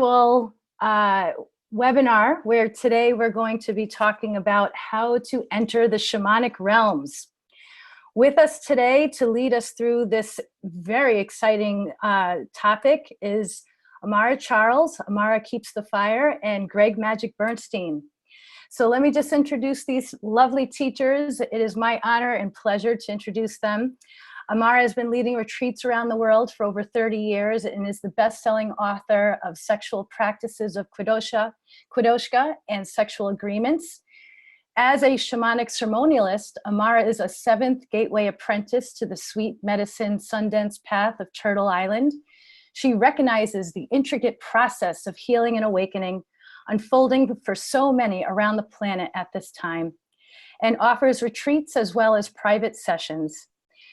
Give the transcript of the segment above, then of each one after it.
Well, webinar where today we're going to be talking about how to enter the shamanic realms. With us today to lead us through this very exciting topic is Amara Charles, Amara Keeps the Fire, and Greg Magic Bernstein. So let me just introduce these lovely teachers. It is my honor and pleasure to introduce them. Amara has been leading retreats around the world for over 30 years and is the best-selling author of Sexual Practices of Quidoshka and Sexual Agreements. As a shamanic ceremonialist, Amara is a 7th gateway apprentice to the sweet medicine Sundance path of Turtle Island. She recognizes the intricate process of healing and awakening unfolding for so many around the planet at this time, and offers retreats as well as private sessions.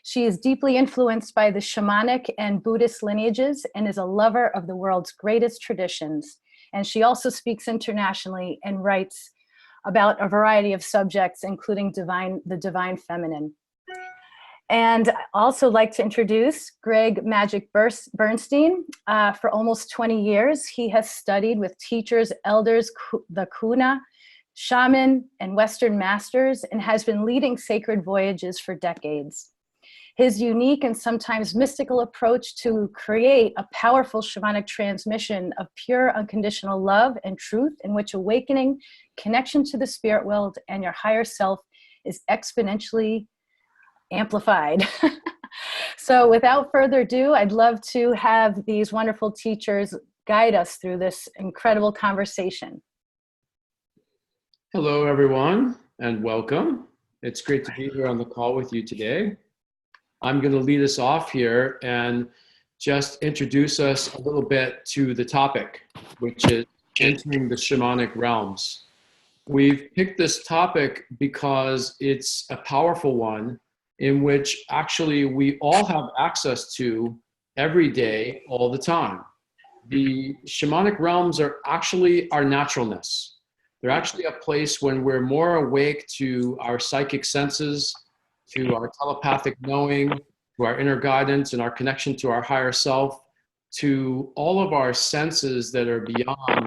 She is deeply influenced by the shamanic and Buddhist lineages and is a lover of the world's greatest traditions. And she also speaks internationally and writes about a variety of subjects, including the divine feminine. And I also like to introduce Greg Magic Bernstein. For almost 20 years, he has studied with teachers, elders, the Kuna, shaman, and Western masters, and has been leading sacred voyages for decades. His unique and sometimes mystical approach to create a powerful shamanic transmission of pure unconditional love and truth in which awakening, connection to the spirit world and your higher self is exponentially amplified. So without further ado, I'd love to have these wonderful teachers guide us through this incredible conversation. Hello, everyone, and welcome. It's great to be here on the call with you today. I'm going to lead us off here and just introduce us a little bit to the topic, which is entering the shamanic realms. We've picked this topic because it's a powerful one in which actually we all have access to every day, all the time. The shamanic realms are actually our naturalness. They're actually a place when we're more awake to our psychic senses, to our telepathic knowing, to our inner guidance and our connection to our higher self, to all of our senses that are beyond.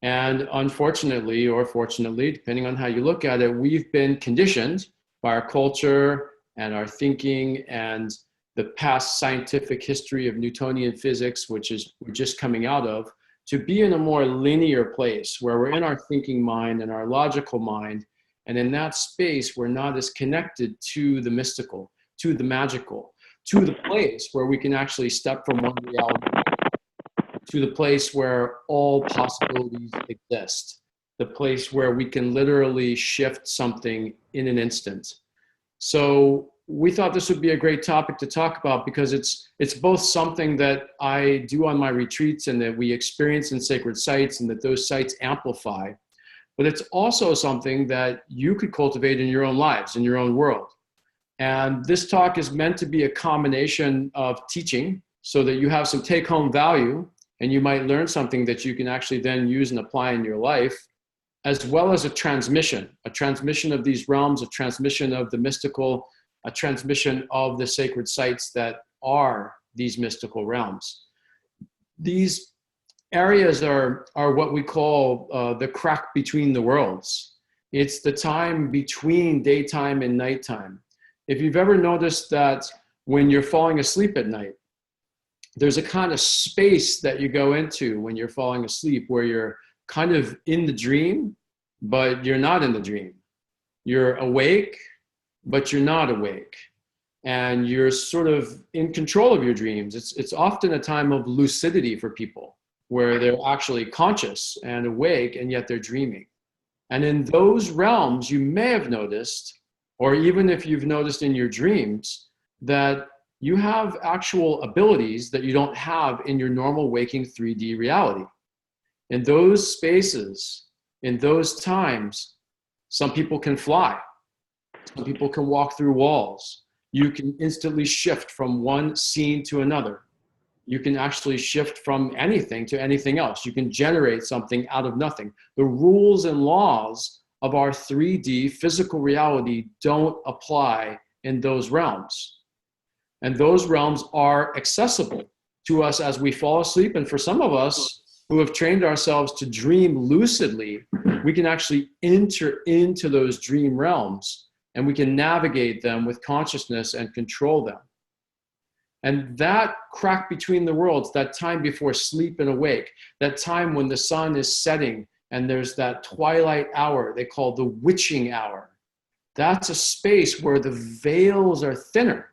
And unfortunately, or fortunately, depending on how you look at it, we've been conditioned by our culture and our thinking and the past scientific history of Newtonian physics, which is we're just coming out of, to be in a more linear place where we're in our thinking mind and our logical mind. And in that space, we're not as connected to the mystical, to the magical, to the place where we can actually step from one reality to the place where all possibilities exist, the place where we can literally shift something in an instant. So we thought this would be a great topic to talk about because it's both something that I do on my retreats and that we experience in sacred sites and that those sites amplify. But it's also something that you could cultivate in your own lives, in your own world. And this talk is meant to be a combination of teaching so that you have some take-home value and you might learn something that you can actually then use and apply in your life, as well as a transmission of these realms, a transmission of the mystical, a transmission of the sacred sites that are these mystical realms. These areas are what we call the crack between the worlds. It's the time between daytime and nighttime. If you've ever noticed that when you're falling asleep at night, there's a kind of space that you go into when you're falling asleep where you're kind of in the dream, but you're not in the dream. You're awake, but you're not awake. And you're sort of in control of your dreams. It's often a time of lucidity for people, where they're actually conscious and awake, and yet they're dreaming. And in those realms, you may have noticed, or even if you've noticed in your dreams, that you have actual abilities that you don't have in your normal waking 3D reality. In those spaces, in those times, some people can fly. Some people can walk through walls. You can instantly shift from one scene to another. You can actually shift from anything to anything else. You can generate something out of nothing. The rules and laws of our 3D physical reality don't apply in those realms. And those realms are accessible to us as we fall asleep. And for some of us who have trained ourselves to dream lucidly, we can actually enter into those dream realms and we can navigate them with consciousness and control them. And that crack between the worlds, that time before sleep and awake, that time when the sun is setting and there's that twilight hour they call the witching hour, that's a space where the veils are thinner.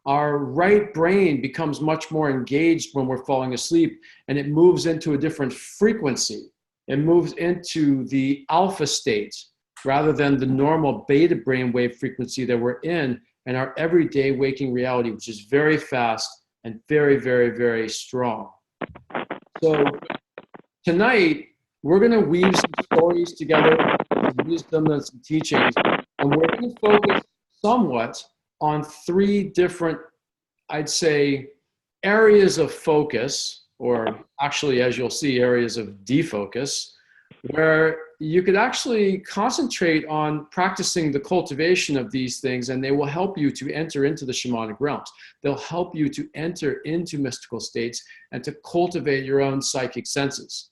Our right brain becomes much more engaged when we're falling asleep, and it moves into a different frequency. It moves into the alpha state rather than the normal beta brainwave frequency that we're in our everyday waking reality, which is very fast and very, very, very strong. So tonight, we're going to weave some stories together, some wisdom and some teachings, and we're going to focus somewhat on three different, I'd say, areas of focus, or actually, as you'll see, areas of defocus, where you could actually concentrate on practicing the cultivation of these things, and they will help you to enter into the shamanic realms. They'll help you to enter into mystical states and to cultivate your own psychic senses.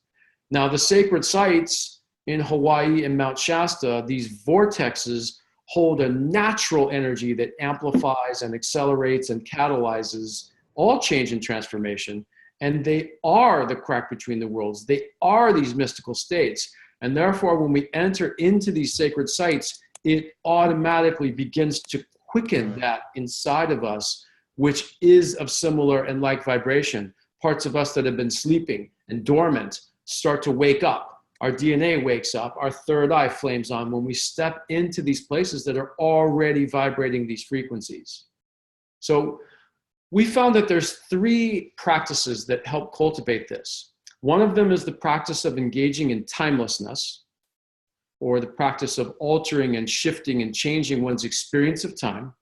Now, the sacred sites in Hawaii and Mount Shasta, these vortexes hold a natural energy that amplifies and accelerates and catalyzes all change and transformation. And they are the crack between the worlds. They are these mystical states. And therefore, when we enter into these sacred sites, it automatically begins to quicken that inside of us, which is of similar and like vibration. Parts of us that have been sleeping and dormant start to wake up. Our DNA wakes up. Our third eye flames on when we step into these places that are already vibrating these frequencies. So we found that there's three practices that help cultivate this. One of them is the practice of engaging in timelessness, or the practice of altering and shifting and changing one's experience of time.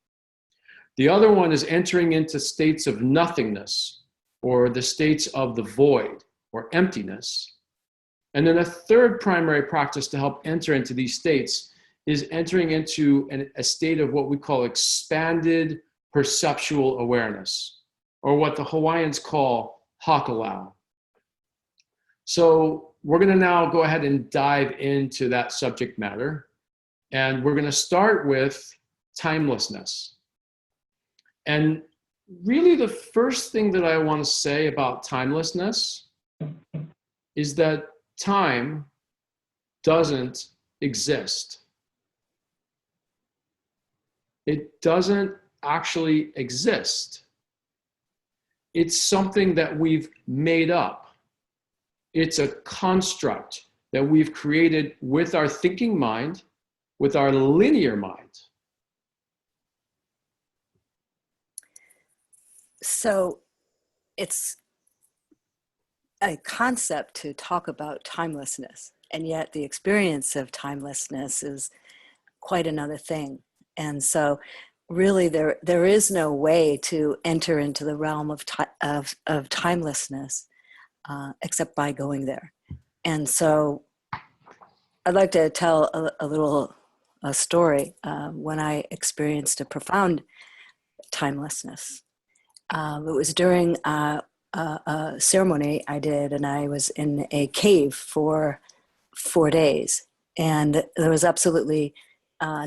The other one is entering into states of nothingness, or the states of the void, or emptiness. And then a third primary practice to help enter into these states is entering into a state of what we call expanded perceptual awareness, or what the Hawaiians call hakalau. So we're going to now go ahead and dive into that subject matter. And we're going to start with timelessness. And really the first thing that I want to say about timelessness is that time doesn't exist. It doesn't actually exist. It's something that we've made up. It's a construct that we've created with our thinking mind, with our linear mind. So it's a concept to talk about timelessness, and yet the experience of timelessness is quite another thing. And so really there is no way to enter into the realm of timelessness except by going there. And so I'd like to tell a story when I experienced a profound timelessness. It was during a ceremony I did, and I was in a cave for 4 days, and there was absolutely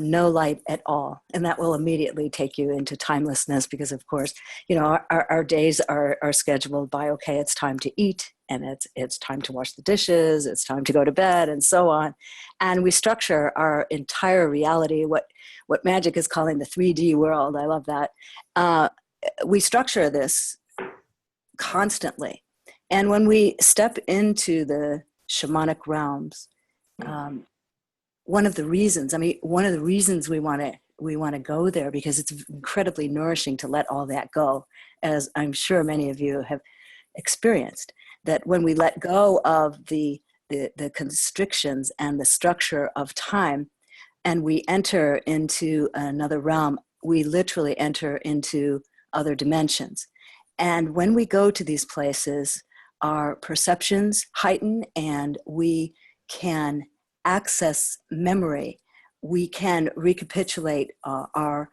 no light at all. And that will immediately take you into timelessness because, of course, you know, our days are scheduled by, okay, it's time to eat, and it's time to wash the dishes, it's time to go to bed, and so on. And we structure our entire reality, what magic is calling the 3D world. I love that. We structure this constantly. And when we step into the shamanic realms, one of the reasons we want to go there, because it's incredibly nourishing to let all that go, as I'm sure many of you have experienced, that when we let go of the constrictions and the structure of time, and we enter into another realm, we literally enter into other dimensions. And when we go to these places, our perceptions heighten, and we can access memory. We can recapitulate our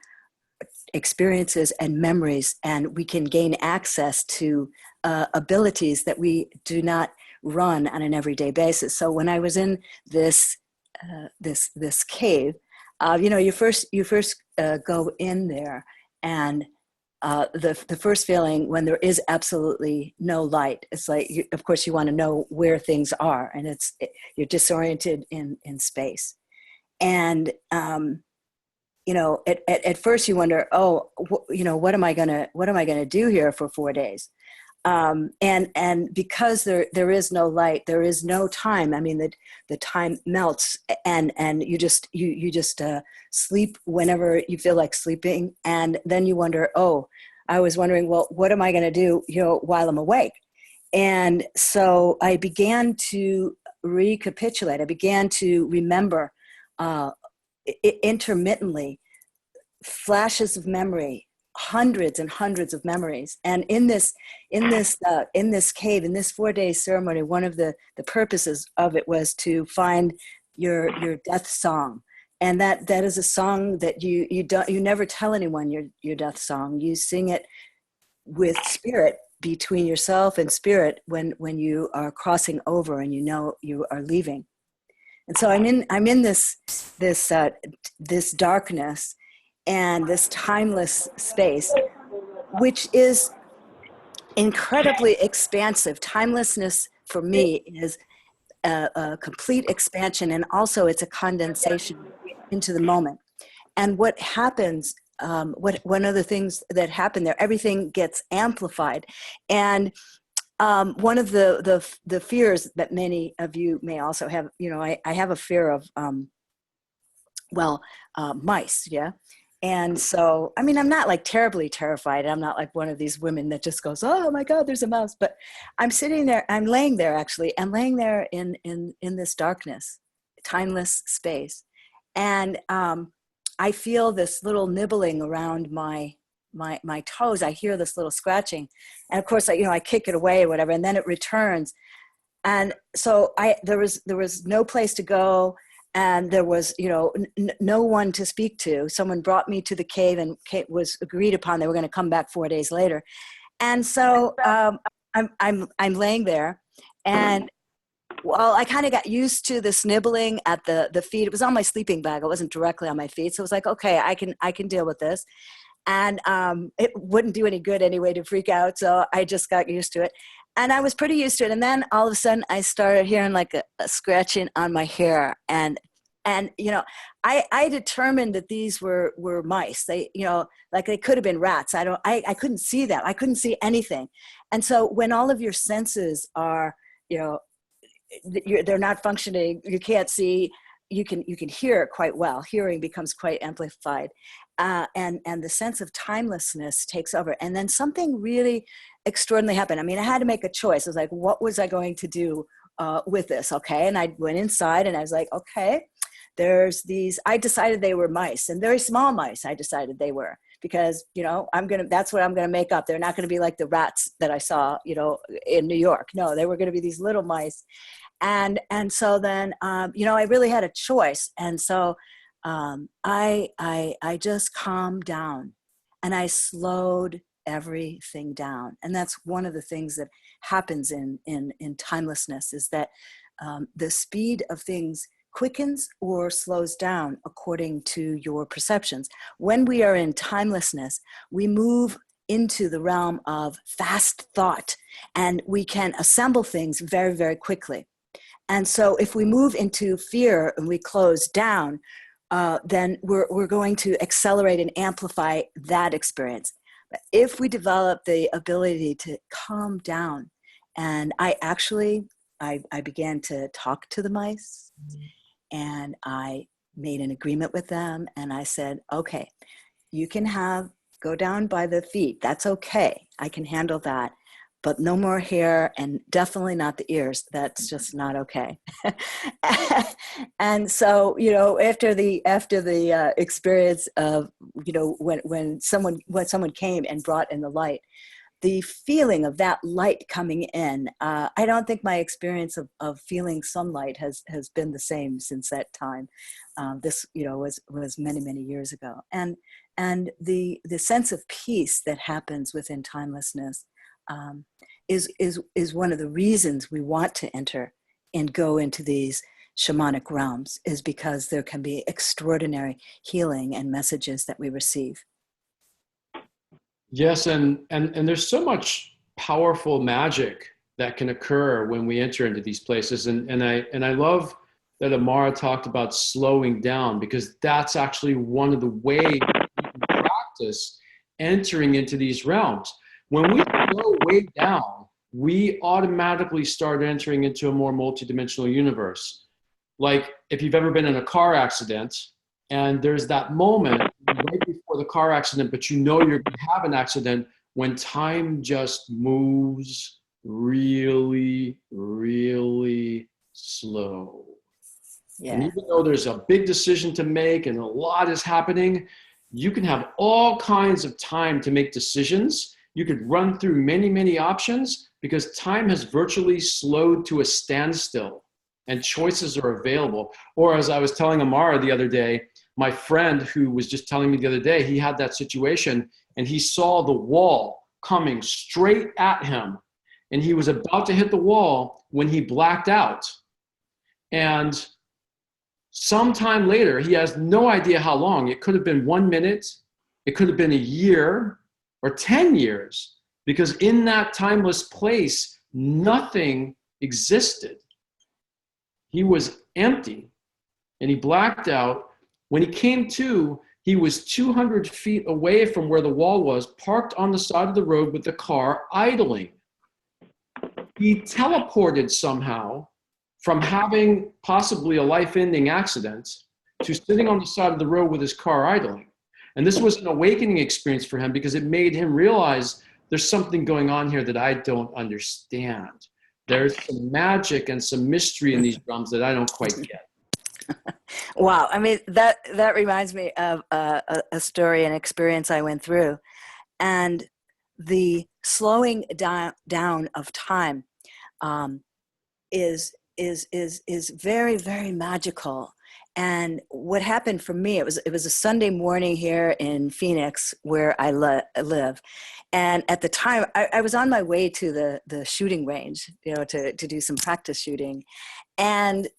experiences and memories, and we can gain access to abilities that we do not run on an everyday basis. So when I was in this this cave, you first go in there, and the first feeling when there is absolutely no light, it's like, of course, you want to know where things are, and you're disoriented in space. And at first you wonder, what am I gonna do here for 4 days? And because there is no light, there is no time. I mean, the time melts, and you just sleep whenever you feel like sleeping. And then you wonder, I was wondering, well, what am I going to do, while I'm awake? And so I began to recapitulate. I began to remember intermittently flashes of memory, hundreds and hundreds of memories. And in this cave, in this 4-day ceremony, one of the purposes of it was to find your death song. And that is a song that you never tell anyone your death song. You sing it with spirit, between yourself and spirit, when you are crossing over and you are leaving. And so I'm in this darkness and this timeless space, which is incredibly expansive. Timelessness for me is a complete expansion, and also it's a condensation into the moment. And what happens, one of the things that happen there, everything gets amplified. And one of the fears that many of you may also have, I have a fear of mice, yeah. And so, I mean, I'm not like terribly terrified. I'm not like one of these women that just goes, oh my God, there's a mouse. But I'm sitting there, I'm laying there actually, and laying there in this darkness, timeless space. And I feel this little nibbling around my toes. I hear this little scratching. And of course, I kick it away or whatever, and then it returns. And so there was no place to go. And there was, no one to speak to. Someone brought me to the cave, and it was agreed upon they were going to come back 4 days later. And so I'm laying there, and I kind of got used to this nibbling at the feet. It was on my sleeping bag. It wasn't directly on my feet. So it was like, okay, I can deal with this. And it wouldn't do any good anyway to freak out. So I just got used to it. And I was pretty used to it. And then all of a sudden I started hearing like a scratching on my hair. And I determined that these were mice. They, like they could have been rats. I couldn't see them. I couldn't see anything. And so when all of your senses are, they're not functioning, you can't see, you can hear quite well. Hearing becomes quite amplified. And the sense of timelessness takes over. And then something really extraordinary happened. I mean, I had to make a choice. I was like, what was I going to do with this? Okay. And I went inside and I was like, okay, there's these, I decided they were mice, and very small mice. I decided they were, because, that's what I'm going to make up. They're not going to be like the rats that I saw, in New York. No, they were going to be these little mice. And so then, I really had a choice. And so I just calmed down, and I slowed everything down. And that's one of the things that happens in timelessness, is that the speed of things quickens or slows down according to your perceptions. When we are in timelessness, we move into the realm of fast thought, and we can assemble things very, very quickly. And so if we move into fear and we close down, then we're going to accelerate and amplify that experience. But if we develop the ability to calm down, and I began to talk to the mice, and I made an agreement with them, and I said, okay, you can go down by the feet. That's okay. I can handle that. But no more hair, and definitely not the ears. That's just not okay. And so, after the experience of, when someone came and brought in the light, the feeling of that light coming in, I don't think my experience of feeling sunlight has been the same since that time. This, was many, many years ago. And And the sense of peace that happens within timelessness is one of the reasons we want to enter and go into these shamanic realms, is because there can be extraordinary healing and messages that we receive. Yes, and there's so much powerful magic that can occur when we enter into these places. And I love that Amara talked about slowing down, because that's actually one of the ways we can practice entering into these realms. When we slow way down, we automatically start entering into a more multidimensional universe. Like if you've ever been in a car accident and there's that moment right before the car accident, but you know you're going to have an accident, when time just moves really, really slow. Yeah. And even though there's a big decision to make and a lot is happening, you can have all kinds of time to make decisions. You could run through many, many options, because time has virtually slowed to a standstill and choices are available. Or as I was telling Amara the other day, my friend who was just telling me the other day, he had that situation and he saw the wall coming straight at him. And he was about to hit the wall when he blacked out. And sometime later, he has no idea how long. It could have been 1 minute. It could have been a year or 10 years, because in that timeless place, nothing existed. He was empty and he blacked out. When he came to, he was 200 feet away from where the wall was, parked on the side of the road with the car idling. He teleported somehow from having possibly a life-ending accident to sitting on the side of the road with his car idling. And this was an awakening experience for him, because it made him realize there's something going on here that I don't understand. There's some magic and some mystery in these realms that I don't quite get. Wow. I mean, that reminds me of a story and experience I went through. And the slowing down of time is very, very magical. And what happened for me, it was a Sunday morning here in Phoenix, where I live. And at the time, I was on my way to the shooting range, to do some practice shooting. And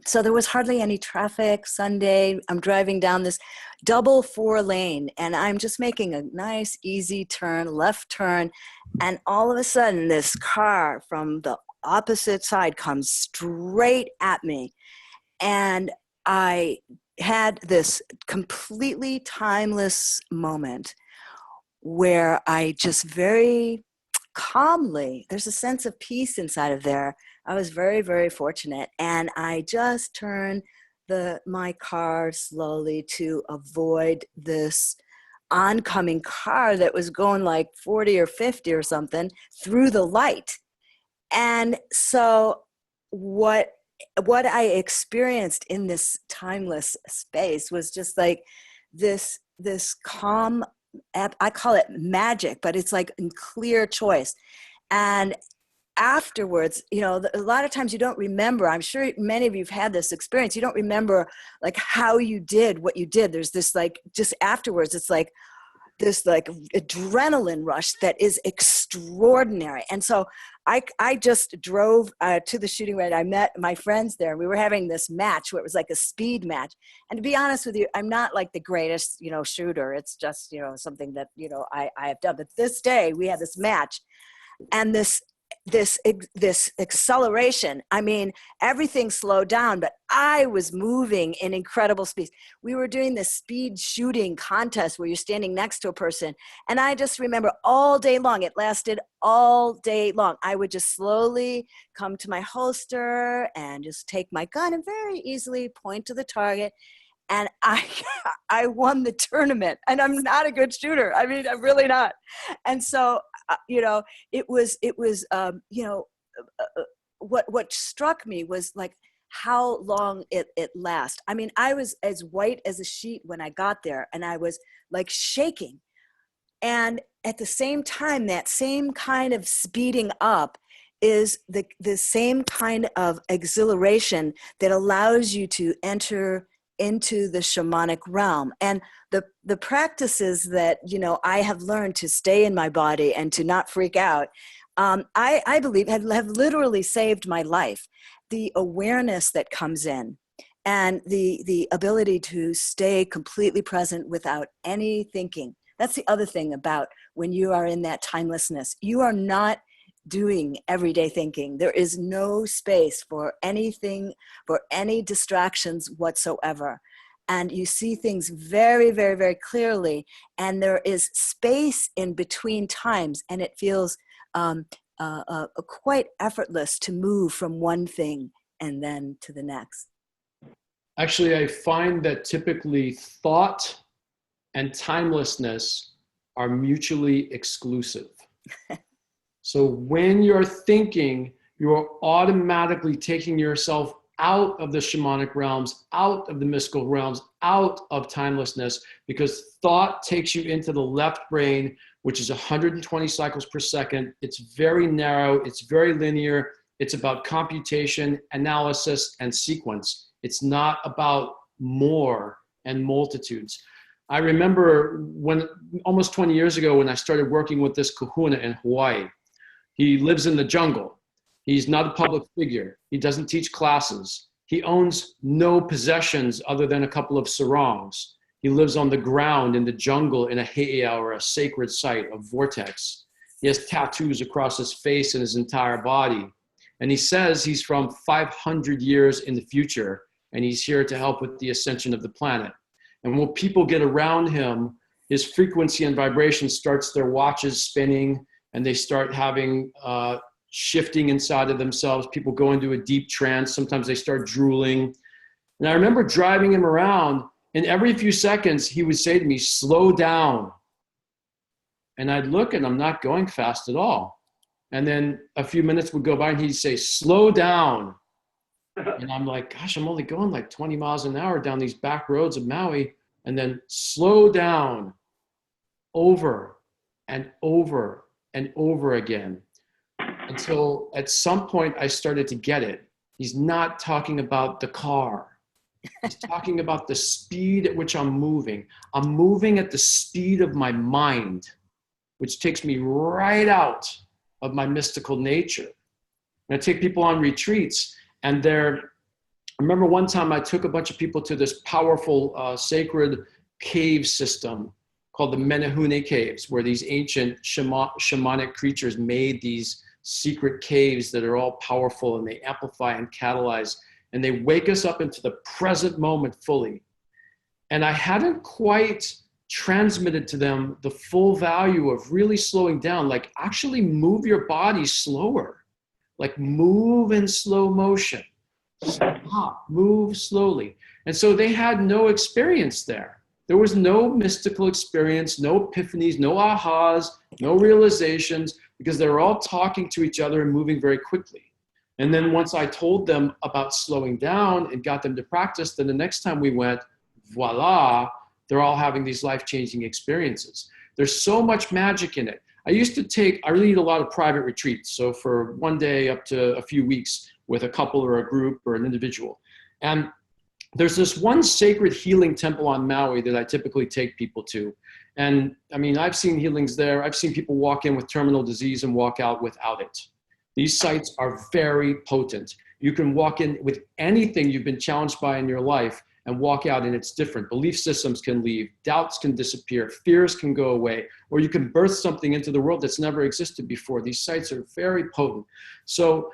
so there was hardly any traffic Sunday. I'm driving down this double 4-lane, and I'm just making a nice, easy turn, left turn. And all of a sudden, this car from the opposite side comes straight at me. And I had this completely timeless moment where I just very calmly, there's a sense of peace inside of there. I was very, very fortunate. And I just turned my car slowly to avoid this oncoming car that was going like 40 or 50 or something through the light. And so what I experienced in this timeless space was just like this calm, I call it magic, but it's like in clear choice. And afterwards, a lot of times you don't remember. I'm sure many of you've had this experience. You don't remember like how you did what you did. There's this like, just afterwards, it's like this like adrenaline rush that is extraordinary. And so I just drove to the shooting range. I met my friends there. We were having this match where it was like a speed match. And to be honest with you, I'm not like the greatest, shooter. It's just, something that, I have done. But this day we had this match, and this acceleration. I mean, everything slowed down, but I was moving in incredible speed. We were doing this speed shooting contest where you're standing next to a person. And I just remember all day long, it lasted all day long. I would just slowly come to my holster and just take my gun and very easily point to the target. And I won the tournament, and I'm not a good shooter. I mean, I'm really not. And so, it was what struck me was like how long it lasts. I mean, I was as white as a sheet when I got there, and I was like shaking. And at the same time, that same kind of speeding up is the same kind of exhilaration that allows you to enter into the shamanic realm. And the practices that, I have learned to stay in my body and to not freak out, I believe have literally saved my life. The awareness that comes in and the ability to stay completely present without any thinking. That's the other thing about when you are in that timelessness. You are not doing everyday thinking. There is no space for anything, for any distractions whatsoever. And you see things very, very, very clearly. And there is space in between times. And it feels quite effortless to move from one thing and then to the next. Actually, I find that typically thought and timelessness are mutually exclusive. So when you're thinking, you're automatically taking yourself out of the shamanic realms, out of the mystical realms, out of timelessness, because thought takes you into the left brain, which is 120 cycles per second. It's very narrow, it's very linear. It's about computation, analysis, and sequence. It's not about more and multitudes. I remember almost 20 years ago when I started working with this kahuna in Hawaii. He lives in the jungle. He's not a public figure. He doesn't teach classes. He owns no possessions other than a couple of sarongs. He lives on the ground in the jungle in a heiau, or a sacred site, a vortex. He has tattoos across his face and his entire body. And he says he's from 500 years in the future, and he's here to help with the ascension of the planet. And when people get around him, his frequency and vibration starts their watches spinning, and they start having shifting inside of themselves. People go into a deep trance. Sometimes they start drooling. And I remember driving him around, and every few seconds he would say to me, "Slow down." And I'd look, and I'm not going fast at all. And then a few minutes would go by, and he'd say, "Slow down." And I'm like, gosh, I'm only going like 20 miles an hour down these back roads of Maui. And then slow down, over and over and over again, until at some point I started to get it. He's not talking about the car. He's talking about the speed at which I'm moving. I'm moving at the speed of my mind, which takes me right out of my mystical nature. And I take people on retreats, and I remember one time I took a bunch of people to this powerful sacred cave system called the Menehune Caves, where these ancient shamanic creatures made these secret caves that are all powerful, and they amplify and catalyze, and they wake us up into the present moment fully. And I hadn't quite transmitted to them the full value of really slowing down, like actually move your body slower, like move in slow motion, stop, move slowly. And so they had no experience there. There was no mystical experience, no epiphanies, no ahas, no realizations, because they were all talking to each other and moving very quickly. And then once I told them about slowing down and got them to practice, then the next time we went, voila, they're all having these life-changing experiences. There's so much magic in it. I really lead a lot of private retreats. So for one day up to a few weeks with a couple or a group or an individual. And there's this one sacred healing temple on Maui that I typically take people to. And I mean, I've seen healings there. I've seen people walk in with terminal disease and walk out without it. These sites are very potent. You can walk in with anything you've been challenged by in your life and walk out, and it's different. Belief systems can leave, doubts can disappear, fears can go away, or you can birth something into the world that's never existed before. These sites are very potent. So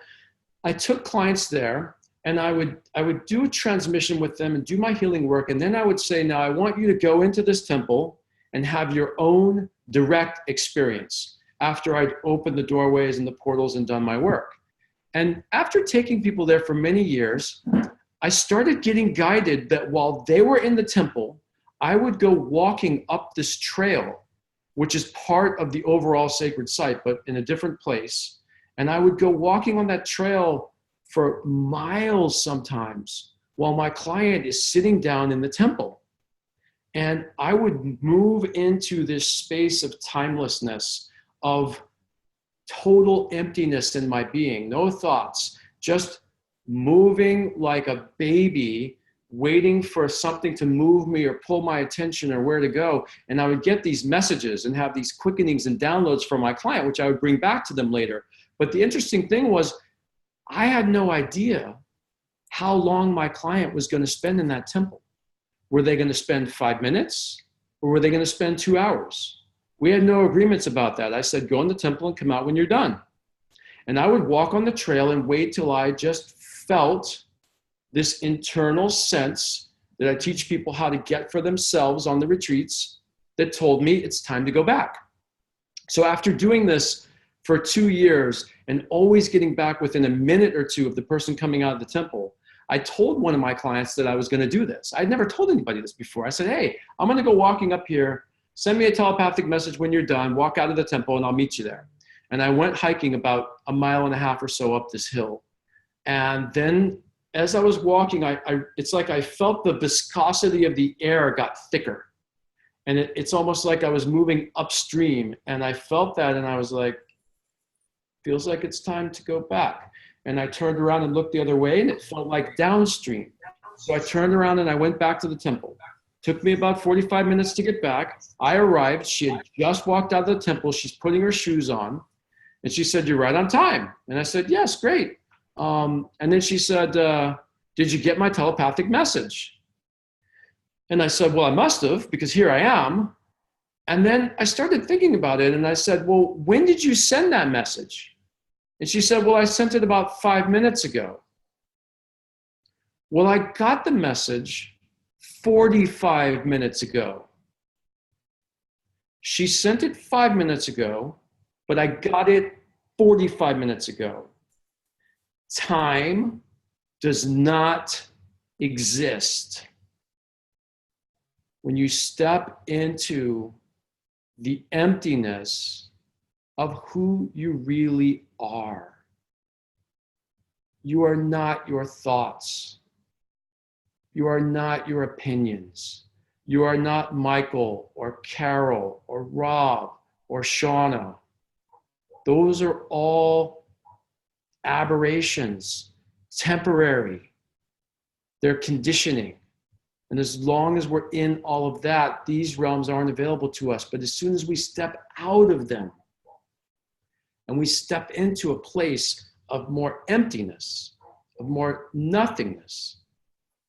I took clients there, and I would do a transmission with them and do my healing work. And then I would say, now I want you to go into this temple and have your own direct experience after I'd opened the doorways and the portals and done my work. And after taking people there for many years, I started getting guided that while they were in the temple, I would go walking up this trail, which is part of the overall sacred site, but in a different place. And I would go walking on that trail for miles sometimes while my client is sitting down in the temple. And I would move into this space of timelessness, of total emptiness in my being, no thoughts, just moving like a baby waiting for something to move me or pull my attention or where to go. And I would get these messages and have these quickenings and downloads from my client, which I would bring back to them later. But the interesting thing was, I had no idea how long my client was going to spend in that temple. Were they going to spend 5 minutes, or were they going to spend 2 hours? We had no agreements about that. I said, go in the temple and come out when you're done. And I would walk on the trail and wait till I just felt this internal sense that I teach people how to get for themselves on the retreats that told me it's time to go back. So after doing this for 2 years and always getting back within a minute or two of the person coming out of the temple, I told one of my clients that I was going to do this. I'd never told anybody this before. I said, hey, I'm going to go walking up here. Send me a telepathic message when you're done. Walk out of the temple and I'll meet you there. And I went hiking about 1.5 miles or so up this hill. And then as I was walking, it's like I felt the viscosity of the air got thicker. And it's almost like I was moving upstream. And I felt that and I was like, feels like it's time to go back. And I turned around and looked the other way and it felt like downstream. So I turned around and I went back to the temple. Took me about 45 minutes to get back. I arrived. She had just walked out of the temple. She's putting her shoes on. And she said, you're right on time. And I said, yes, great. And then she said, did you get my telepathic message? And I said, well, I must have, because here I am. And then I started thinking about it. And I said, well, when did you send that message? And she said, well, I sent it about 5 minutes ago. Well, I got the message 45 minutes ago. She sent it 5 minutes ago, but I got it 45 minutes ago. Time does not exist. When you step into the emptiness of who you really are, you are not your thoughts. You are not your opinions. You are not Michael or Carol or Rob or Shauna. Those are all aberrations, temporary. They're conditioning. And as long as we're in all of that, these realms aren't available to us. But as soon as we step out of them and we step into a place of more emptiness, of more nothingness,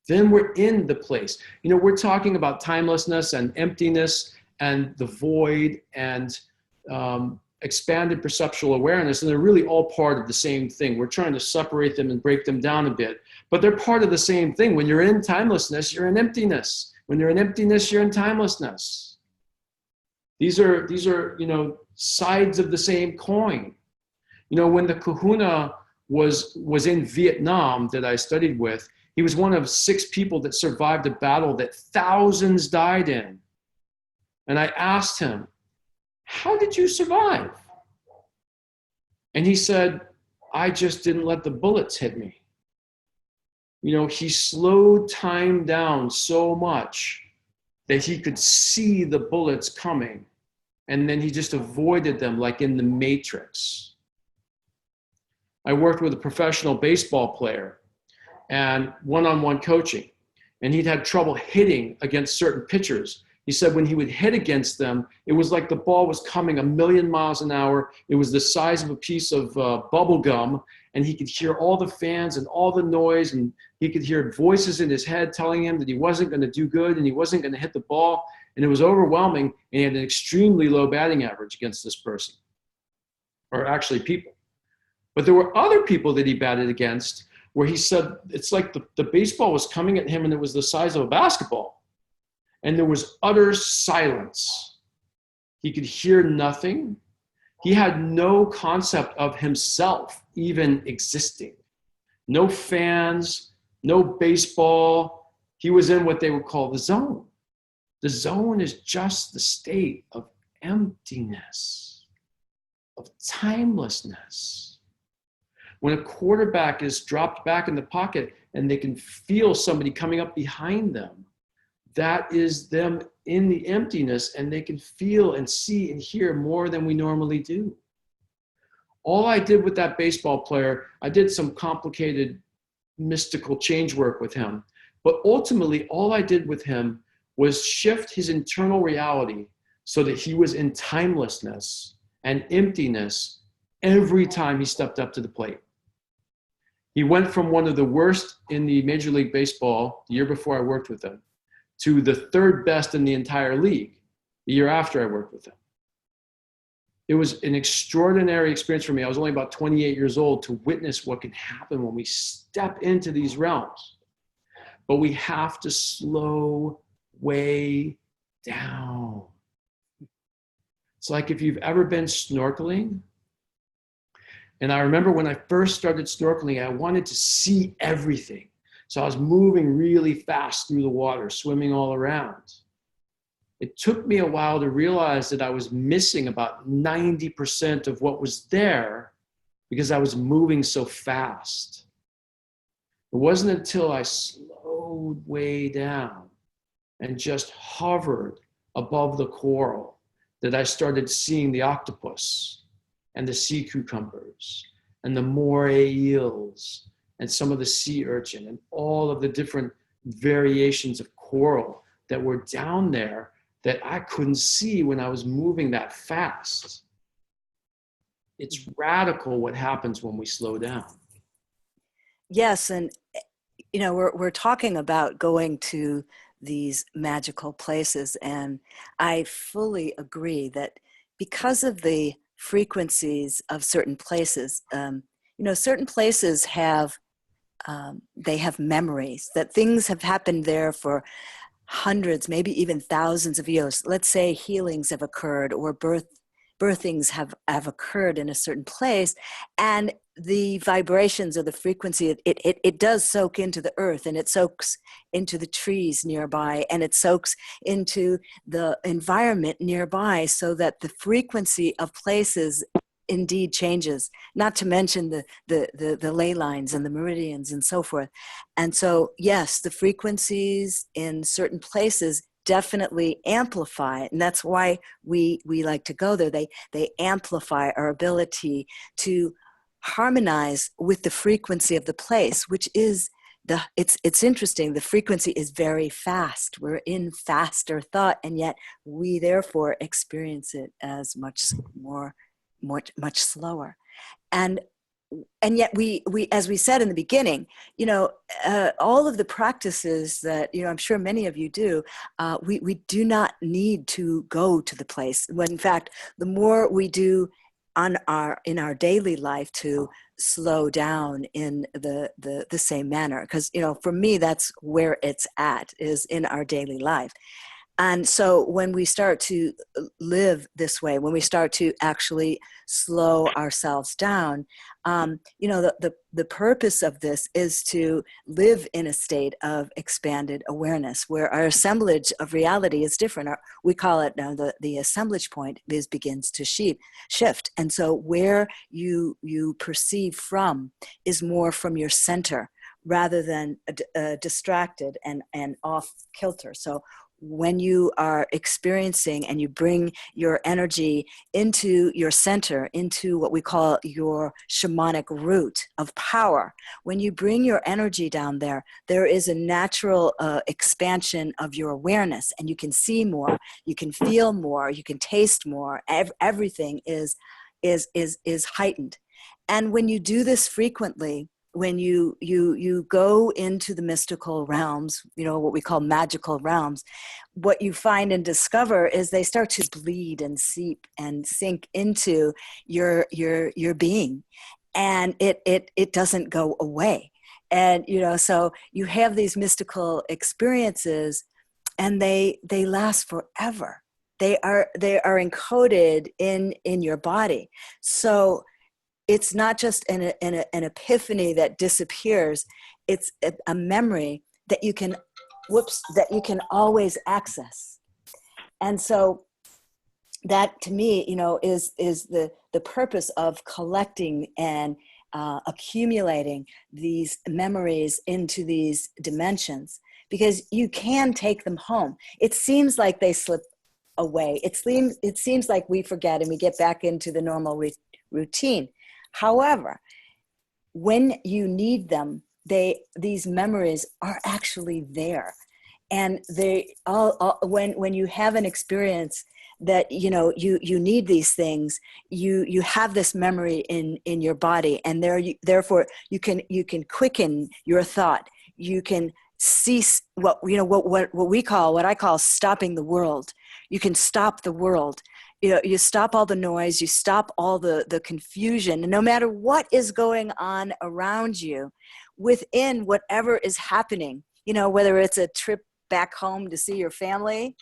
then we're in the place. You know, we're talking about timelessness and emptiness and the void and expanded perceptual awareness, and they're really all part of the same thing. We're trying to separate them and break them down a bit, but they're part of the same thing. When you're in timelessness, you're in emptiness. When you're in emptiness, you're in timelessness. These are, you know, sides of the same coin. You know, when the Kahuna was in Vietnam that I studied with, he was one of 6 people that survived a battle that thousands died in. And I asked him, how did you survive? And he said, I just didn't let the bullets hit me. You know, he slowed time down so much that he could see the bullets coming. And then he just avoided them like in the Matrix. I worked with a professional baseball player and one-on-one coaching. And he'd had trouble hitting against certain pitchers. He said when he would hit against them, it was like the ball was coming 1,000,000 miles an hour. It was the size of a piece of bubble gum. And he could hear all the fans and all the noise. And he could hear voices in his head telling him that he wasn't going to do good and he wasn't going to hit the ball. And it was overwhelming. And he had an extremely low batting average against this person, or actually people. But there were other people that he batted against where he said it's like the baseball was coming at him and it was the size of a basketball. And there was utter silence. He could hear nothing. He had no concept of himself even existing. No fans, no baseball. He was in what they would call the zone. The zone is just the state of emptiness, of timelessness. When a quarterback is dropped back in the pocket and they can feel somebody coming up behind them, that is them in the emptiness, and they can feel and see and hear more than we normally do. All I did with that baseball player, I did some complicated mystical change work with him, But ultimately, all I did with him was shift his internal reality so that he was in timelessness and emptiness every time he stepped up to the plate. He went from one of the worst in the Major League Baseball the year before I worked with him to the third best in the entire league the year after I worked with him. It was an extraordinary experience for me. I was only about 28 years old to witness what can happen when we step into these realms. But we have to slow way down. It's like if you've ever been snorkeling. And I remember when I first started snorkeling, I wanted to see everything. So I was moving really fast through the water, swimming all around. It took me a while to realize that I was missing about 90% of what was there because I was moving so fast. It wasn't until I slowed way down and just hovered above the coral that I started seeing the octopus and the sea cucumbers and the moray eels and some of the sea urchin and all of the different variations of coral that were down there that I couldn't see when I was moving that fast. It's radical what happens when we slow down. Yes, and you know, we're talking about going to these magical places, and I fully agree that because of the frequencies of certain places, you know, certain places have they have memories that things have happened there for hundreds, maybe even thousands of years. Let's say healings have occurred or birthings have occurred in a certain place, and the vibrations or the frequency, it does soak into the earth, and it soaks into the trees nearby, and it soaks into the environment nearby, so that the frequency of places indeed changes, not to mention the ley lines and the meridians and so forth. And so, yes, the frequencies in certain places definitely amplify, and that's why we like to go there. They amplify our ability to harmonize with the frequency of the place, which is it's interesting. The frequency is very fast. We're in faster thought, and yet we therefore experience it as much slower. And yet we, as we said in the beginning, you know, all of the practices that, you know, I'm sure many of you do, we do not need to go to the place. When in fact, the more we do in our daily life to slow down in the same manner, because, you know, for me, that's where it's at, is in our daily life. And so when we start to live this way, when we start to actually slow ourselves down, you know, the purpose of this is to live in a state of expanded awareness, where our assemblage of reality is different. We call it now the assemblage point begins to shift. And so where you perceive from is more from your center, rather than distracted and off kilter. So when you are experiencing and you bring your energy into your center, into what we call your shamanic root of power, when you bring your energy down there, there is a natural expansion of your awareness, and you can see more, you can feel more, you can taste more. Everything is heightened. And when you do this frequently, when you go into the mystical realms, you know, what we call magical realms, what you find and discover is they start to bleed and seep and sink into your being, and it doesn't go away. And, you know, so you have these mystical experiences, and they last forever. They are encoded in your body. So it's not just an epiphany that disappears. It's a memory that you can always access. And so that, to me, you know, is the purpose of collecting and accumulating these memories into these dimensions, because you can take them home. It seems like they slip away. It seems like we forget and we get back into the normal routine. However, when you need them, these memories are actually there. And they all when you have an experience that you need these things, you have this memory in your body, and therefore you can quicken your thought. You can cease what I call stopping the world. You can stop the world. You stop all the noise, you stop all the confusion, and no matter what is going on around you, within whatever is happening, whether it's a trip back home to see your family,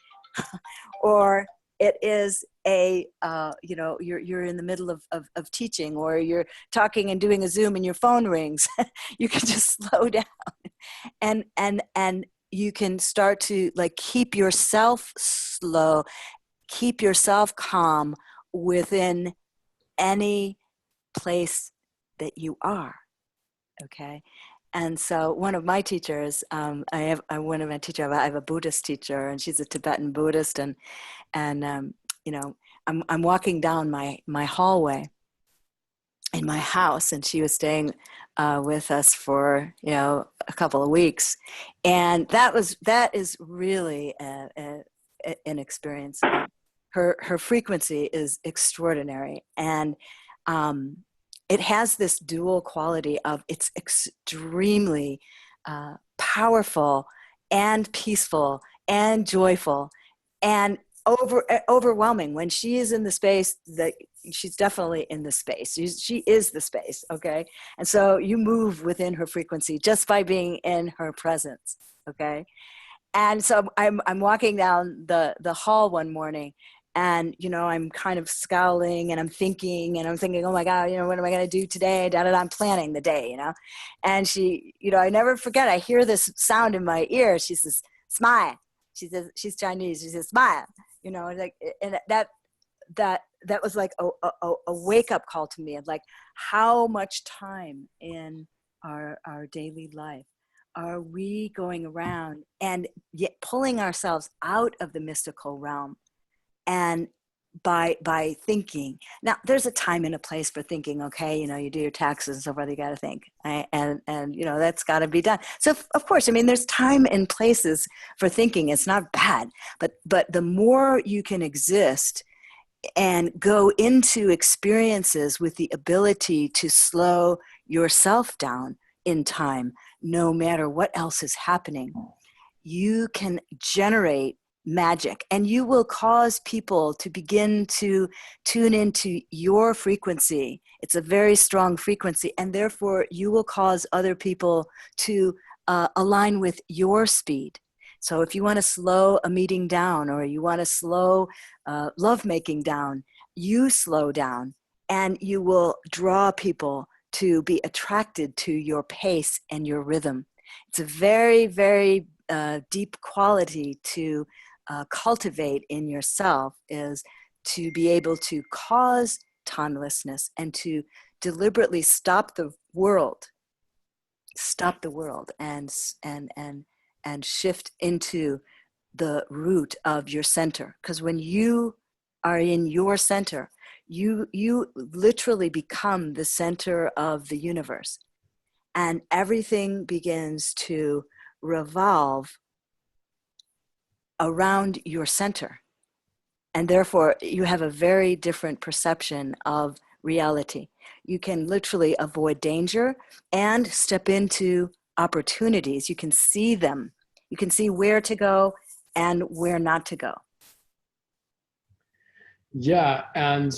or it is you're in the middle of teaching, or you're talking and doing a Zoom and your phone rings, you can just slow down and you can start to keep yourself slow, keep yourself calm within any place that you are. Okay. And so one of my teachers, I have a Buddhist teacher, and she's a Tibetan Buddhist, and I'm walking down my hallway in my house, and she was staying with us for a couple of weeks, and that is really an experience. Her frequency is extraordinary, and it has this dual quality of it's extremely powerful and peaceful and joyful and overwhelming. When she is in the space, that she's definitely in the space. She is the space, okay? And so you move within her frequency just by being in her presence, okay? And so I'm walking down the hall one morning, and I'm kind of scowling, and I'm thinking, oh my God, what am I going to do today? I'm planning the day, And she, I never forget, I hear this sound in my ear. She says, "Smile." She says, she's Chinese. She says, "Smile." And that was like a wake up call to me of how much time in our daily life are we going around and yet pulling ourselves out of the mystical realm, and by thinking. Now, there's a time and a place for thinking. Okay, you do your taxes and so forth, you got to think, right? and that's got to be done. So of course, there's time and places for thinking. It's not bad, but the more you can exist and go into experiences with the ability to slow yourself down in time, no matter what else is happening, you can generate magic, and you will cause people to begin to tune into your frequency. It's a very strong frequency, and therefore you will cause other people to align with your speed. So if you want to slow a meeting down, or you want to slow lovemaking down, you slow down, and you will draw people to be attracted to your pace and your rhythm. It's a very, very deep quality to cultivate in yourself, is to be able to cause timelessness and to deliberately stop the world and shift into the root of your center. Because when you are in your center, you literally become the center of the universe, and everything begins to revolve around your center, and therefore you have a very different perception of reality. You can literally avoid danger and step into opportunities. You can see them. You can see where to go and where not to go. Yeah, and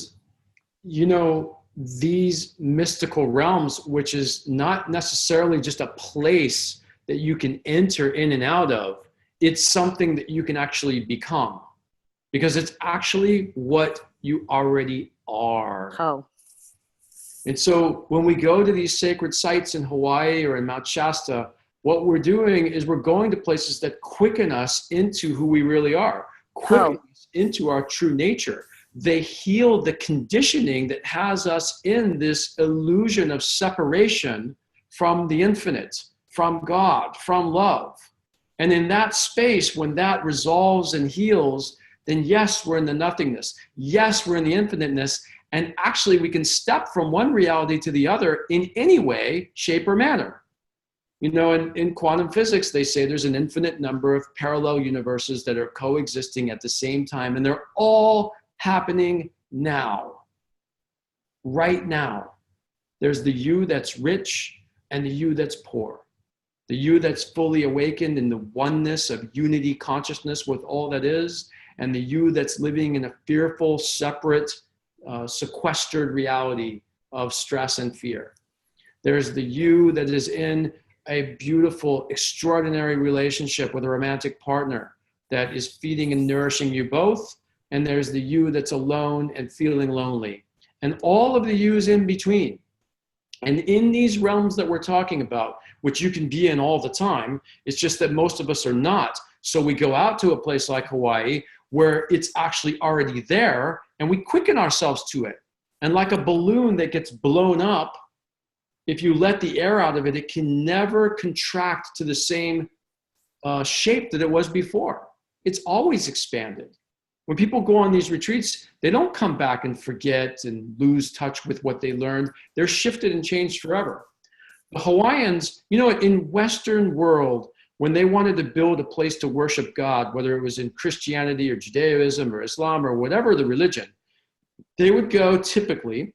these mystical realms, which is not necessarily just a place that you can enter in and out of, it's something that you can actually become, because it's actually what you already are. Oh. And so when we go to these sacred sites in Hawaii or in Mount Shasta, what we're doing is we're going to places that quicken us into who we really are, quicken us into our true nature. They heal the conditioning that has us in this illusion of separation from the infinite, from God, from love. And in that space, when that resolves and heals, then yes, we're in the nothingness. Yes, we're in the infiniteness. And actually, we can step from one reality to the other in any way, shape, or manner. You know, in quantum physics, they say there's an infinite number of parallel universes that are coexisting at the same time, and they're all happening now, right now. There's the you that's rich and the you that's poor. The you that's fully awakened in the oneness of unity consciousness with all that is, and the you that's living in a fearful, separate, sequestered reality of stress and fear. There's the you that is in a beautiful, extraordinary relationship with a romantic partner that is feeding and nourishing you both. And there's the you that's alone and feeling lonely. And all of the yous in between. And in these realms that we're talking about, which you can be in all the time, it's just that most of us are not. So we go out to a place like Hawaii where it's actually already there, and we quicken ourselves to it. And like a balloon that gets blown up, if you let the air out of it, it can never contract to the same shape that it was before. It's always expanded. When people go on these retreats, they don't come back and forget and lose touch with what they learned. They're shifted and changed forever. The Hawaiians, you know, in Western world, when they wanted to build a place to worship God, whether it was in Christianity or Judaism or Islam or whatever the religion, they would go typically,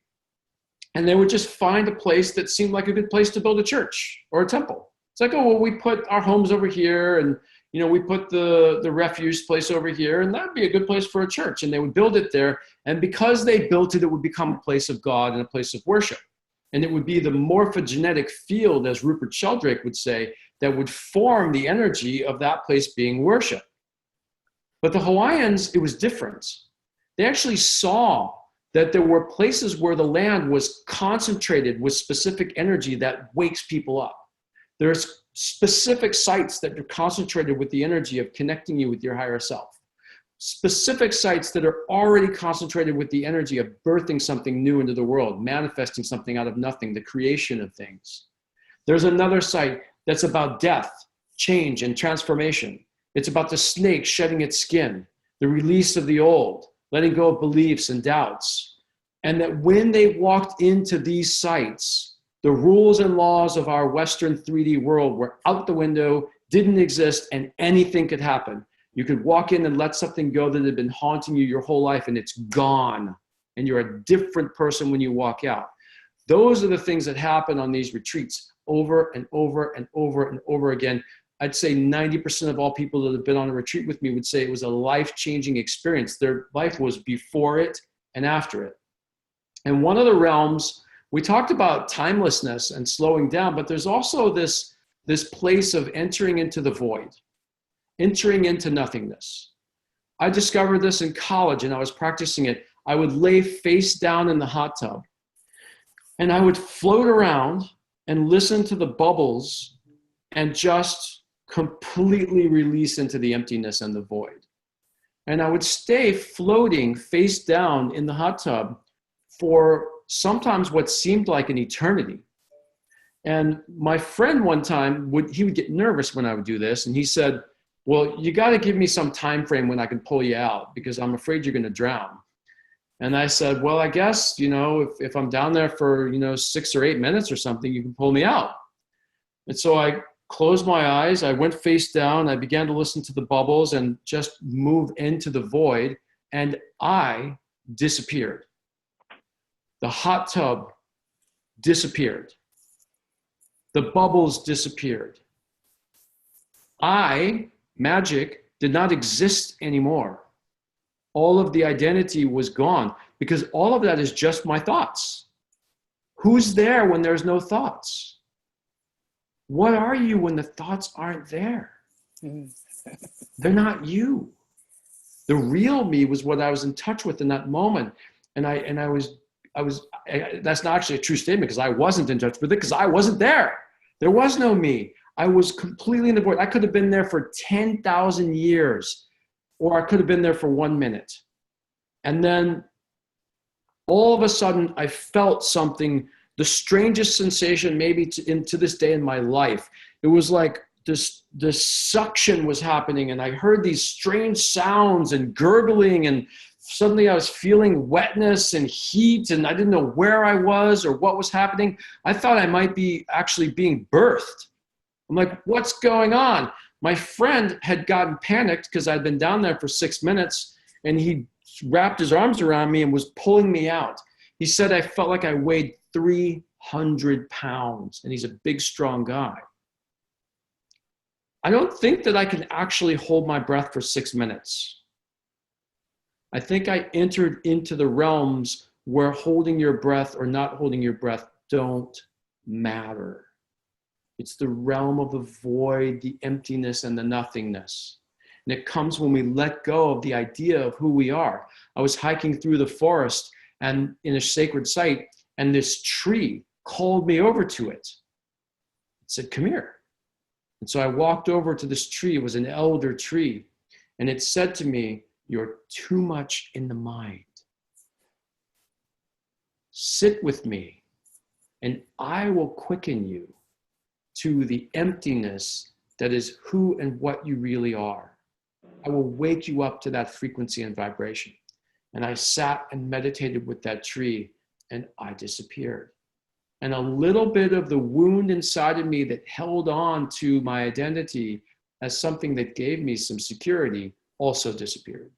and they would just find a place that seemed like a good place to build a church or a temple. It's like, oh, well, we put our homes over here, and you know, we put the refuge place over here, and that'd be a good place for a church. And they would build it there. And because they built it, it would become a place of God and a place of worship. And it would be the morphogenetic field, as Rupert Sheldrake would say, that would form the energy of that place being worship. But the Hawaiians, it was different. They actually saw that there were places where the land was concentrated with specific energy that wakes people up. There's specific sites that are concentrated with the energy of connecting you with your higher self. Specific sites that are already concentrated with the energy of birthing something new into the world, manifesting something out of nothing, the creation of things. There's another site that's about death, change, and transformation. It's about the snake shedding its skin, the release of the old, letting go of beliefs and doubts. And that when they walked into these sites, the rules and laws of our Western 3D world were out the window, didn't exist, and anything could happen. You could walk in and let something go that had been haunting you your whole life, and it's gone. And you're a different person when you walk out. Those are the things that happen on these retreats over and over and over and over again. I'd say 90% of all people that have been on a retreat with me would say it was a life-changing experience. Their life was before it and after it. And one of the realms, we talked about timelessness and slowing down, but there's also this place of entering into the void, entering into nothingness. I discovered this in college and I was practicing it. I would lay face down in the hot tub and I would float around and listen to the bubbles and just completely release into the emptiness and the void. And I would stay floating face down in the hot tub for sometimes what seemed like an eternity. And my friend one time, he would get nervous when I would do this. And he said, well, you got to give me some time frame when I can pull you out because I'm afraid you're going to drown. And I said, well, I guess, you know, if I'm down there for, you know, 6 or 8 minutes or something, you can pull me out. And so I closed my eyes. I went face down. I began to listen to the bubbles and just move into the void. And I disappeared. The hot tub disappeared. The bubbles disappeared. Magic, did not exist anymore. All of the identity was gone because all of that is just my thoughts. Who's there when there's no thoughts? What are you when the thoughts aren't there? They're not you. The real me was what I was in touch with in that moment. And I was that's not actually a true statement because I wasn't in touch with it because I wasn't there. There was no me. I was completely in the void. I could have been there for 10,000 years, or I could have been there for 1 minute. And then all of a sudden I felt something, the strangest sensation maybe to this day in my life. It was like this suction was happening and I heard these strange sounds and gurgling, and suddenly I was feeling wetness and heat and I didn't know where I was or what was happening. I thought I might be actually being birthed. I'm like, what's going on? My friend had gotten panicked because I'd been down there for 6 minutes, and he wrapped his arms around me and was pulling me out. He said I felt like I weighed 300 pounds, and he's a big, strong guy. I don't think that I can actually hold my breath for 6 minutes. I think I entered into the realms where holding your breath or not holding your breath don't matter. It's the realm of the void, the emptiness, and the nothingness. And it comes when we let go of the idea of who we are. I was hiking through the forest and in a sacred site, and this tree called me over to it. It said, come here. And so I walked over to this tree. It was an elder tree. And it said to me, you're too much in the mind. Sit with me, and I will quicken you to the emptiness that is who and what you really are. I will wake you up to that frequency and vibration. And I sat and meditated with that tree, and I disappeared. And a little bit of the wound inside of me that held on to my identity as something that gave me some security also disappeared.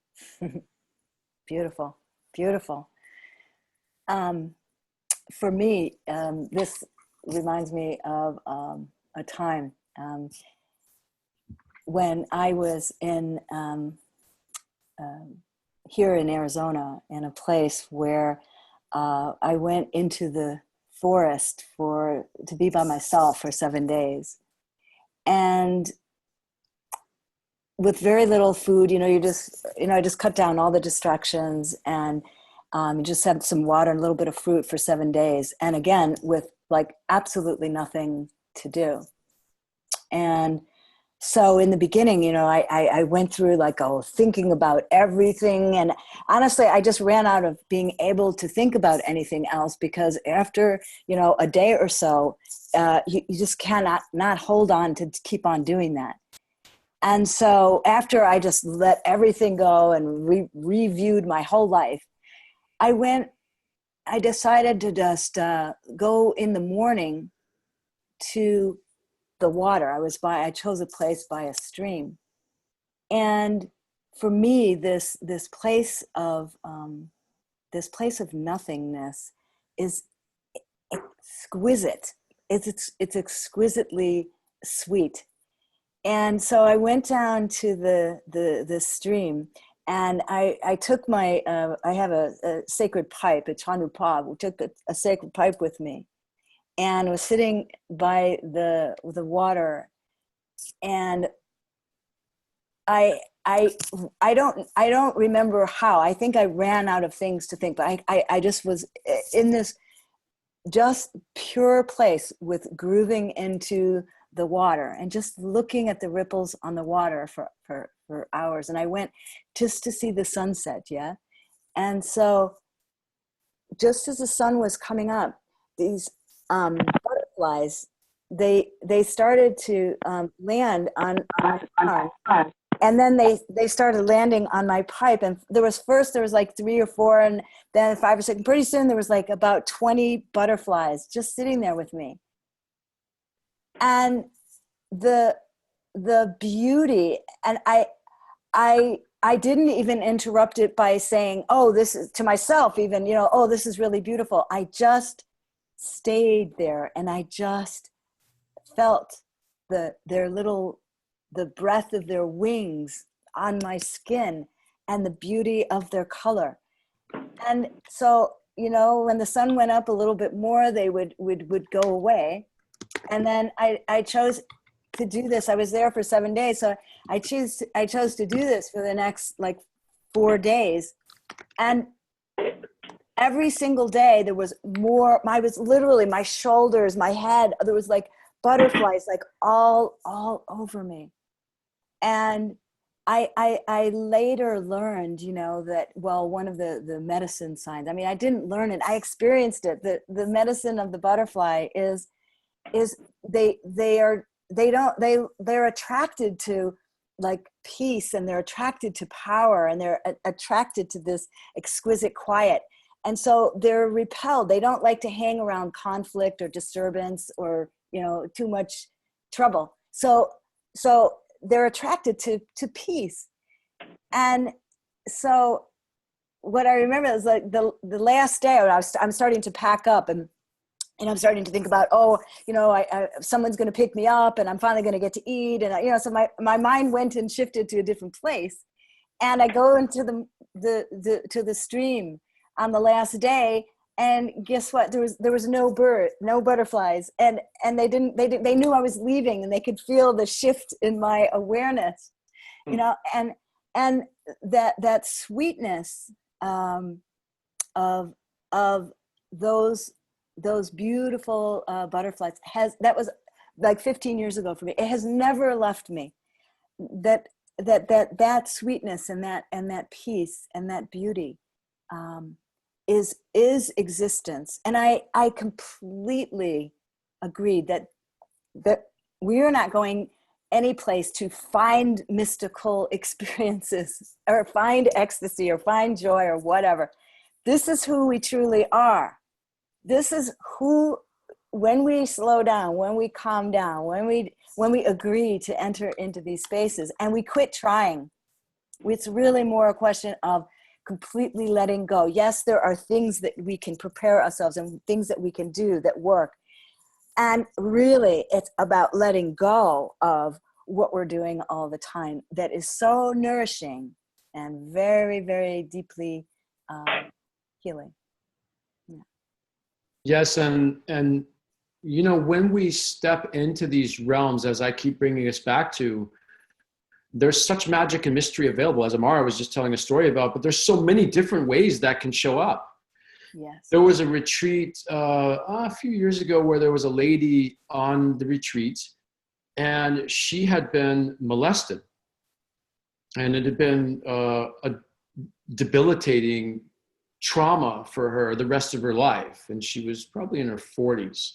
Beautiful, beautiful. For me, this reminds me of a time when I was in here in Arizona, in a place where I went into the forest to be by myself for 7 days, and with very little food. I just cut down all the distractions, and you just had some water and a little bit of fruit for 7 days, and again with like absolutely nothing to do. And so in the beginning, I went through thinking about everything. And honestly, I just ran out of being able to think about anything else, because after, a day or so, you just cannot not hold on to keep on doing that. And so after I just let everything go and reviewed my whole life, I decided to just go in the morning to the water. I chose a place by a stream. And for me, this place of nothingness is exquisite. It's exquisitely sweet. And so I went down to the stream, and I took I have a sacred pipe, a chanupa. We took a sacred pipe with me, and was sitting by the water, and I don't remember how. I think I ran out of things to think, but I just was in this just pure place with grooving into the water and just looking at the ripples on the water for hours. And I went just to see the sunset. Yeah. And so just as the sun was coming up, these butterflies, they started to land on and then they started landing on my pipe. And there was like 3 or 4, and then 5 or 6. And pretty soon there was like about 20 butterflies just sitting there with me. And the beauty, and I didn't even interrupt it by saying, oh, this is, to myself even, oh, this is really beautiful. I just stayed there, and I just felt the breath of their wings on my skin and the beauty of their color. And so, when the sun went up a little bit more, they would go away. And then I chose to do this. I was there for 7 days. So I chose to do this for the next 4 days. And every single day there was more. I was literally, my shoulders, my head, there was butterflies all over me. And I later learned, that, well, one of the medicine signs, I mean, I didn't learn it, I experienced it. The medicine of the butterfly is they're attracted to peace, and they're attracted to power, and they're attracted to this exquisite quiet. And so they're repelled. They don't like to hang around conflict or disturbance or, too much trouble. So they're attracted to peace. And so what I remember is like the last day when I'm starting to pack up, and I'm starting to think about, someone's going to pick me up and I'm finally going to get to eat. And, so my mind went and shifted to a different place. And I go into to the stream on the last day, and guess what? There was no butterflies, and they knew I was leaving, and they could feel the shift in my awareness, and that sweetness of those beautiful butterflies that was like 15 years ago for me. It has never left me. That sweetness and that peace and that beauty is existence. And I completely agree that we are not going any place to find mystical experiences or find ecstasy or find joy or whatever. This is who we truly are. This is who, when we slow down, when we calm down, when we agree to enter into these spaces and we quit trying, it's really more a question of completely letting go. Yes, there are things that we can prepare ourselves and things that we can do that work. And really, it's about letting go of what we're doing all the time that is so nourishing and very, very deeply healing. Yeah. Yes, and when we step into these realms, as I keep bringing us back to, there's such magic and mystery available, as Amara was just telling a story about, but there's so many different ways that can show up. Yes. There was a retreat a few years ago where there was a lady on the retreat, and she had been molested. And it had been a debilitating trauma for her the rest of her life. And she was probably in her 40s.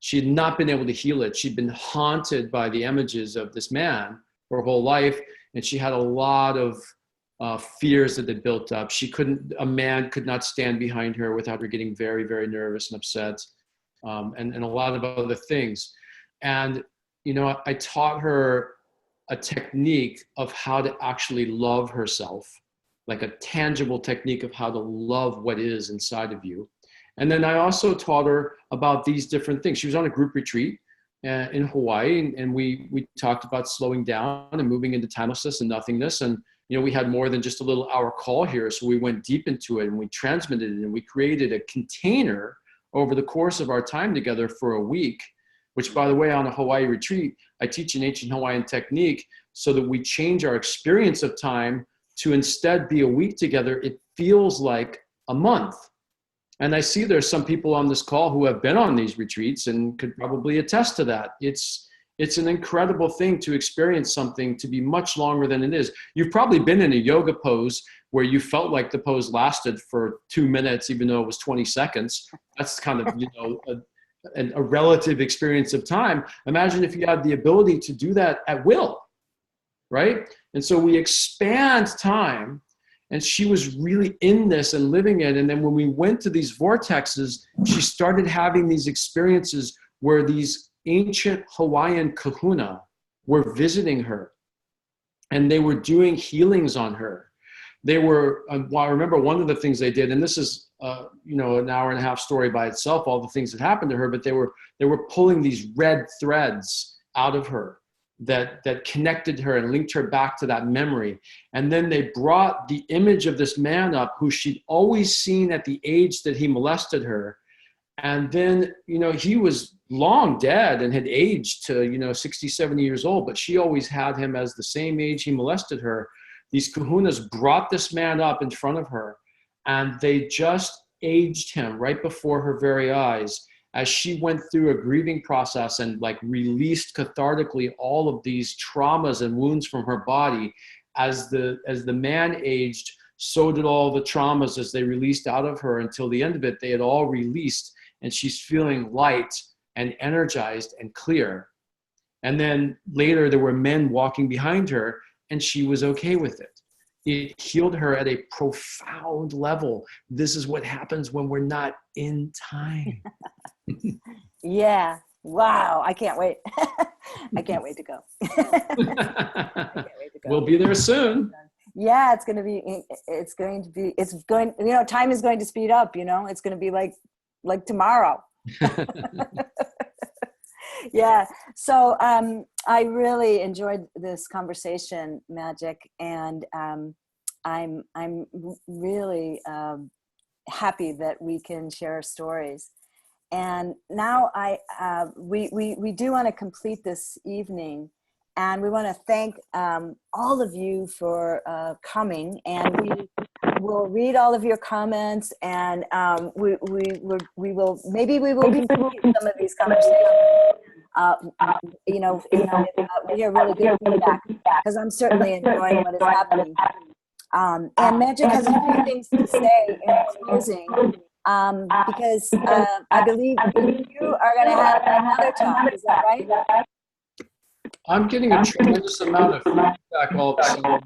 She had not been able to heal it. She'd been haunted by the images of this man her whole life. And she had a lot of fears that had built up. A man could not stand behind her without her getting very, very nervous and upset, and a lot of other things. And, I taught her a technique of how to actually love herself, like a tangible technique of how to love what is inside of you. And then I also taught her about these different things. She was on a group retreat in Hawaii, and we talked about slowing down and moving into timelessness and nothingness. And we had more than just a little hour call here, so we went deep into it and we transmitted it, and we created a container over the course of our time together for a week, which, by the way, on a Hawaii retreat, I teach an ancient Hawaiian technique so that we change our experience of time to instead be a week together. It feels like a month. And I see there's some people on this call who have been on these retreats and could probably attest to that. It's an incredible thing to experience something to be much longer than it is. You've probably been in a yoga pose where you felt like the pose lasted for 2 minutes, even though it was 20 seconds. That's kind of, a relative experience of time. Imagine if you had the ability to do that at will, right? And so we expand time, and she was really in this and living it. And then when we went to these vortexes, she started having these experiences where these ancient Hawaiian kahuna were visiting her, and they were doing healings on her. They were, well, I remember one of the things they did, and this is, an hour and a half story by itself, all the things that happened to her, but they were pulling these red threads out of her that connected her and linked her back to that memory. And then they brought the image of this man up who she'd always seen at the age that he molested her. And then, he was long dead and had aged to, 60, 70 years old, but she always had him as the same age he molested her. These kahunas brought this man up in front of her, and they just aged him right before her very eyes as she went through a grieving process and released cathartically all of these traumas and wounds from her body. As the man aged, so did all the traumas as they released out of her, until the end of it, they had all released, and she's feeling light and energized and clear. And then later there were men walking behind her, and she was okay with it. It healed her at a profound level. This is what happens when we're not in time. Yeah. Wow, I can't wait. I can't wait to go. We'll be there soon. Yeah, it's going, you know, time is going to speed up, you know, it's going to be like tomorrow. Yeah. So I really enjoyed this conversation, Magic, and I'm really happy that we can share stories. And now we do want to complete this evening, and we want to thank all of you for coming, and we will read all of your comments, and we will complete some of these conversations. You know, we hear really good feedback, because I'm certainly enjoying what is happening. And Magic has a few things to say in closing, because I believe you are going to have another talk. Is that right? I'm getting a tremendous amount of feedback all of a sudden,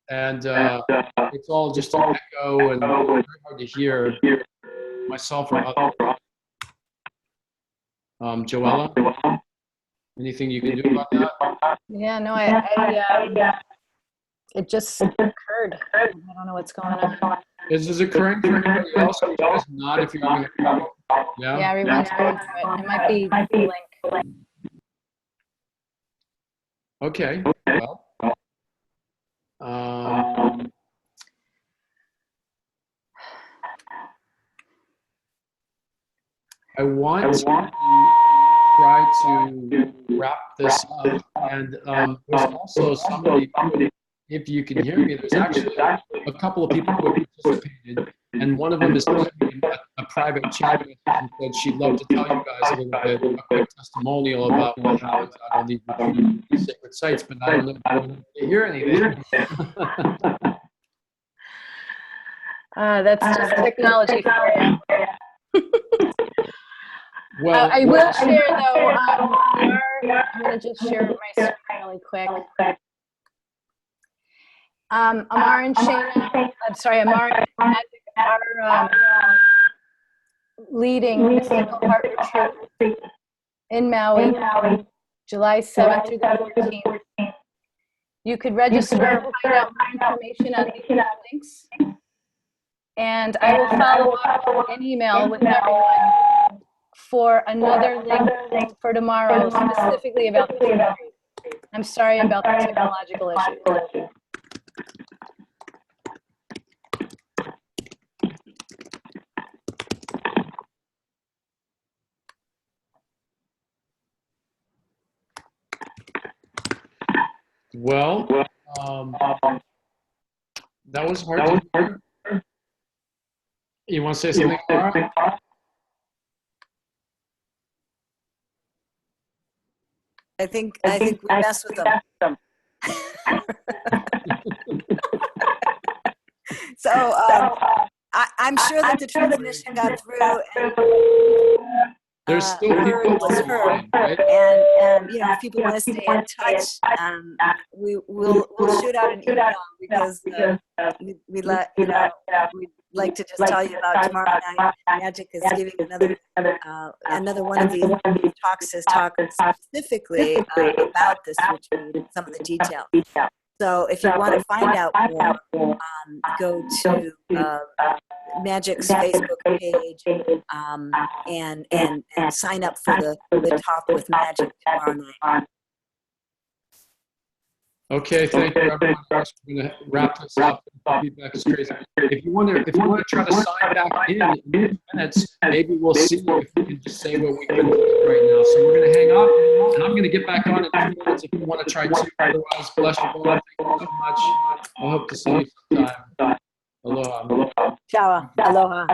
and it's all just an echo and very hard to hear myself or others. Joella, anything you can do about that? Yeah, no, it just occurred. I don't know what's going on. Is this occurring for anybody else? Or just not if you're having a problem? Yeah, everyone's going through it. It might be the link. Okay. Well, I want to try to wrap this up, and there's also somebody, if you can hear me, there's actually a couple of people who have participated, and one of them is a private chat message and said she'd love to tell you guys a little bit, a quick testimonial about what happens out on these sacred sites, but I don't know if you want to hear anything. That's just technology for you. Well, I will share though. I'm going to just share my screen really quick. Amara and Shana, Amara and Magic are leading Mystical Heart Retreat in Maui, July 7th through the 14th. You could register or find out more information on these links. And I will follow up an email with everyone for another link for tomorrow, specifically about the retreat. I'm sorry about the technological issue. Well, that was hard to hear. You want to say something, Amara? I think we messed with them. So I'm sure that the transmission got through, and There's still people online, right? And you know, if people want to stay in touch, we'll shoot out an email, because we'd like to just tell you about tomorrow night. Magic is giving another one of these talks. His talk specifically about this retreat and some of the details. So if you want to find out more, go to Magic's Facebook page and sign up for the talk with Magic tomorrow night. Okay, thank you everyone else. We're going to wrap this up. Feedback is crazy. If you want to try to sign back in a few minutes, maybe we'll see if we can just say what we can do right now. So we're going to hang up, and I'm going to get back on in 2 minutes if you want to try to. Otherwise, bless you both. Thank you so much. I hope to see you sometime. Aloha. Ciao. Aloha.